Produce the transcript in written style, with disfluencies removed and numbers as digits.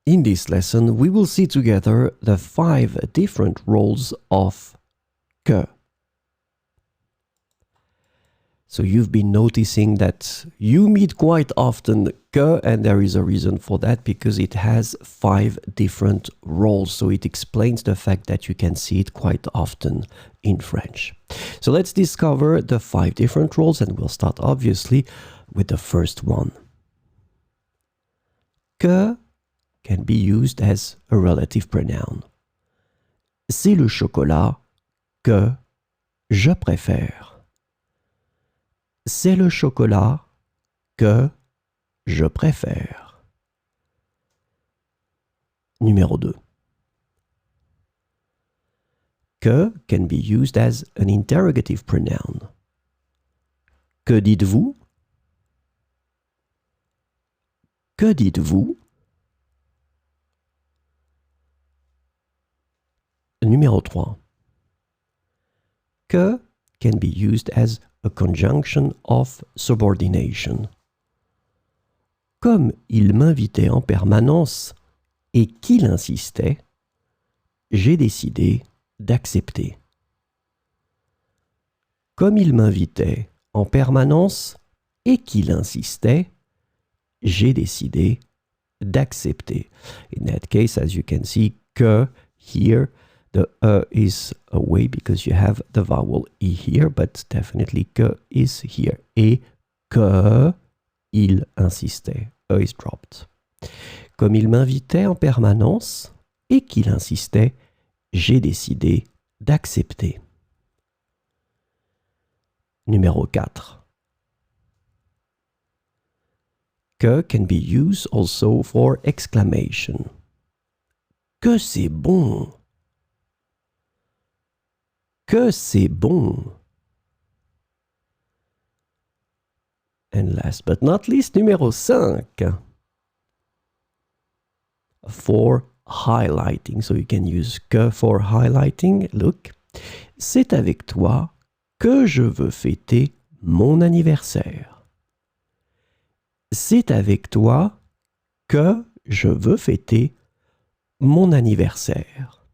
In this lesson, we will see together the 5 different roles of que. So you've been noticing that you meet quite often que, and there is a reason for that because it has 5 different roles. So it explains the fact that you can see it quite often in French. So let's discover the 5 different roles, and we'll start obviously with the first one. Que can be used as a relative pronoun. C'est le chocolat que je préfère. C'est le chocolat que je préfère. Numéro 2. Que can be used as an interrogative pronoun. Que dites-vous? Que dites-vous? Numéro 3. Que can be used as a conjunction of subordination. Comme il m'invitait en permanence et qu'il insistait, j'ai décidé d'accepter. Comme il m'invitait en permanence et qu'il insistait, j'ai décidé d'accepter. In that case, as you can see, que here, the is away because you have the vowel E here, but definitely que is here. Et que il insistait. E is dropped. Comme il m'invitait en permanence et qu'il insistait, j'ai décidé d'accepter. Numéro 4. Que can be used also for exclamation. Que c'est bon! Que c'est bon! And last but not least, numéro 5. For highlighting. So you can use que for highlighting. Look. C'est avec toi que je veux fêter mon anniversaire. C'est avec toi que je veux fêter mon anniversaire.